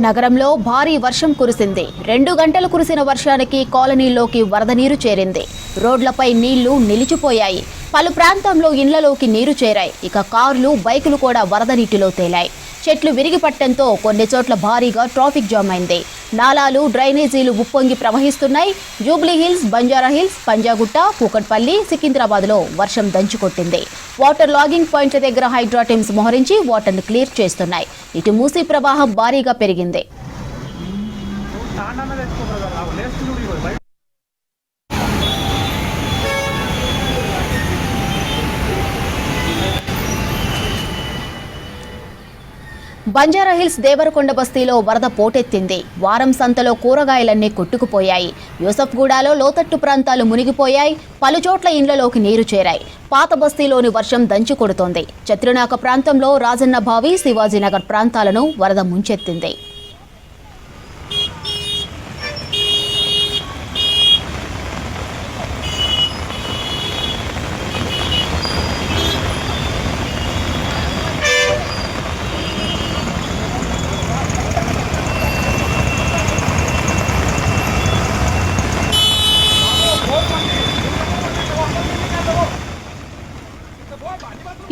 నగరంలో భారీ వర్షం కురిసింది. 2 గంటలు కురిసిన వర్షానికి కాలనీలోకి వరద నీరు చేరింది. రోడ్లపై నీళ్లు నిలిచిపోయాయి. పలు ప్రాంతంలో ఇళ్లలోకి నీరు చేరాయి. ఇక కార్లు, బైకులు కూడా వరద నీటిలో తేలాయి. చెట్లు విరిగిపట్టడంతో కొన్ని చోట్ల భారీగా ట్రాఫిక్ జామ్ అయింది. నాలాలు, డ్రైనేజీలు ఉప్పొంగి ప్రవహిస్తున్నాయి. Jubilee hills, Banjara hills, Panjagutta, Kukatpally, సికింద్రాబాద్లో వర్షం దంచుకొట్టింది. వాటర్ లాగింగ్ పాయింట్ల దగ్గర హైడ్రా టీమ్స్ మోహరించి వాటర్ను క్లియర్ చేస్తున్నాయి. ఇటు మూసీ ప్రవాహం భారీగా పెరిగింది. బంజారా హిల్స్ దేవరకొండ బస్తీలో వరద పోటెత్తింది. వారం సంతలో కూరగాయలన్నీ కొట్టుకుపోయాయి. యూసఫ్గూడలో లోతట్టు ప్రాంతాలు మునిగిపోయాయి. పలుచోట్ల ఇండ్లలోకి నీరు చేరాయి. పాత బస్తీలోని వర్షం దంచి కొడుతోంది. చత్రినాక ప్రాంతంలో రాజన్న బావి, శివాజీనగర్ ప్రాంతాలను వరద ముంచెత్తింది.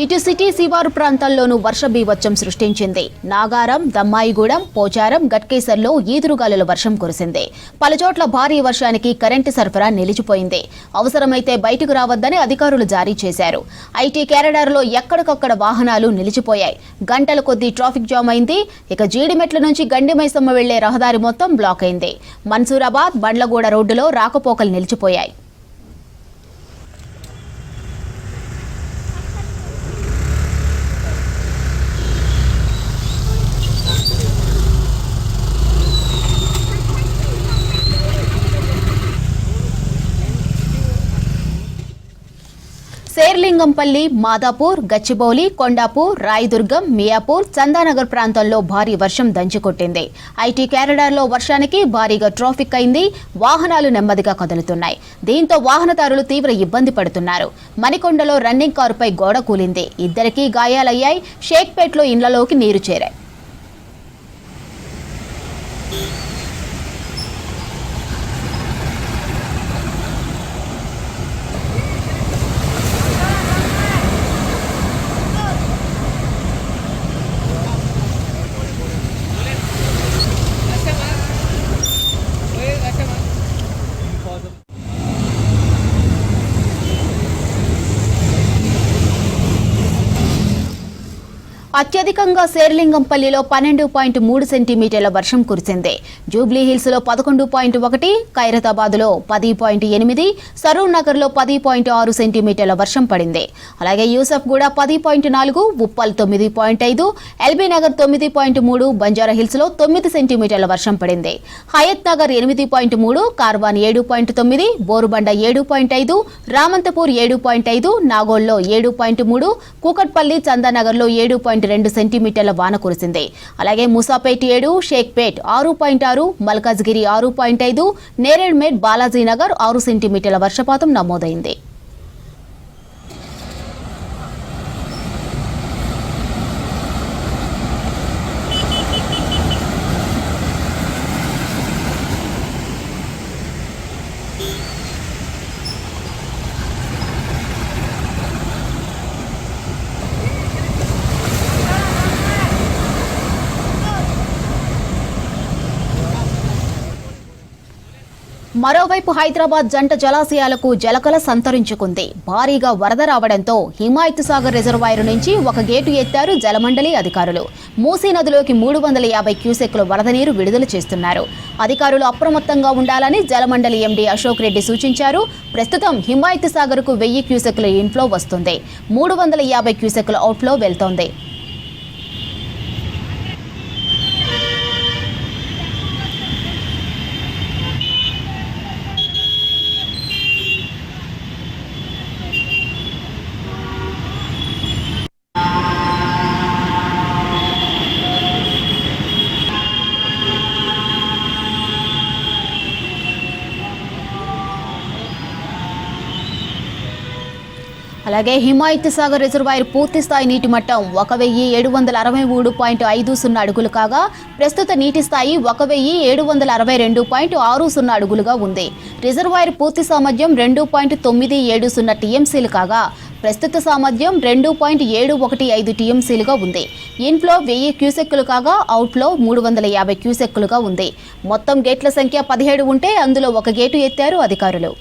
ఇటు సిటీ శివారు ప్రాంతాల్లోనూ వర్ష బీభత్సం సృష్టించింది. నాగారం, దమ్మాయిగూడెం, పోచారం, గట్కేసర్లో ఈదురుగాలుల వర్షం కురిసింది. పలుచోట్ల భారీ వర్షానికి కరెంటు సరఫరా నిలిచిపోయింది. అవసరమైతే బయటకు రావద్దని అధికారులు జారీ చేశారు. ఐటీ కారిడార్లో ఎక్కడికక్కడ వాహనాలు నిలిచిపోయాయి. గంటల కొద్దీ ట్రాఫిక్ జామ్ అయింది. ఇక జీడిమెట్ల నుంచి గండిమైసమ్మ వెళ్లే రహదారి మొత్తం బ్లాక్ అయింది. మన్సూరాబాద్, బండ్లగూడ రోడ్డులో రాకపోకలు నిలిచిపోయాయి. శేర్లింగంపల్లి, మాదాపూర్, గచ్చిబౌలి, కొండాపూర్, రాయదుర్గం, మియాపూర్, చందానగర్ ప్రాంతాల్లో భారీ వర్షం దంచుకొట్టింది. ఐటీ కారిడార్లో వర్షానికి భారీగా ట్రాఫిక్ అయింది. వాహనాలు నెమ్మదిగా కదులుతున్నాయి. దీంతో వాహనదారులు తీవ్ర ఇబ్బంది పడుతున్నారు. మణికొండలో రన్నింగ్ కారుపై గోడ కూలింది. ఇద్దరికీ గాయాలయ్యాయి. షేక్పేట్లో ఇండ్లలోకి నీరు చేరాయి. అత్యధికంగా శేర్లింగంపల్లిలో 12.3 సెంటీమీటర్ల వర్షం కురిసింది. జూబ్లీ హిల్స్ లో 11.1, ఖైరతాబాద్లో 10.8, సరూర్ నగర్ లో 10.6 సెంటీమీటర్ల వర్షం పడింది. అలాగే యూసఫ్గూడ 10.4, ఉప్పల్ 9.5, ఎల్బీ నగర్ 9.3, బంజారా హిల్స్ లో 9 సెంటీమీటర్ల వర్షం పడింది. హయత్ నగర్ 8.3, కార్వాన్ 7.9, బోరుబండ 7.5, రామంతపూర్ 7.5, నాగోల్లో 7.3, కూకట్పల్లి, చందానగర్ లో 7.2 సెంటీమీటర్ల వాన కురిసింది. అలాగే ముసాపేట్ 7, షేక్పేట్ 6.6, మల్కాజ్గిరి 6.5, నేరేడ్మేడ్, బాలాజీనగర్ 6 సెంటీమీటర్ల వర్షపాతం నమోదైంది. మరోవైపు హైదరాబాద్ జంట జలాశయాలకు జలకళ సంతరించుకుంది. భారీగా వరద రావడంతో హిమాయత్ సాగర్ రిజర్వాయర్ నుంచి ఒక గేటు ఎత్తారు జలమండలి అధికారులు. మూసీ నదిలోకి 350 క్యూసెక్ల వరద నీరు విడుదల చేస్తున్నారు. అధికారులు అప్రమత్తంగా ఉండాలని జలమండలి ఎండీ అశోక్ రెడ్డి సూచించారు. ప్రస్తుతం హిమాయత్ సాగర్ కు 1000 క్యూసెక్ల ఇన్ఫ్లో వస్తుంది. 350 క్యూసెక్ల అవుట్ఫ్లో వెళ్తోంది. అలాగే హిమాయత్ సాగర్ రిజర్వాయర్ పూర్తి స్థాయి నీటి మట్టం 1763.50 అడుగులు కాగా ప్రస్తుత నీటి స్థాయి 1762.60 అడుగులుగా ఉంది. రిజర్వాయర్ పూర్తి సామర్థ్యం 2.970 టీఎంసీలు కాగా ప్రస్తుత సామర్థ్యం 2.715 టీఎంసీలుగా ఉంది. ఇన్ఫ్లో 1000 క్యూసెక్కులు కాగా అవుట్ఫ్లో 350 క్యూసెక్కులుగా ఉంది. మొత్తం గేట్ల సంఖ్య 17 ఉంటే అందులో ఒక గేటు ఎత్తారు అధికారులు.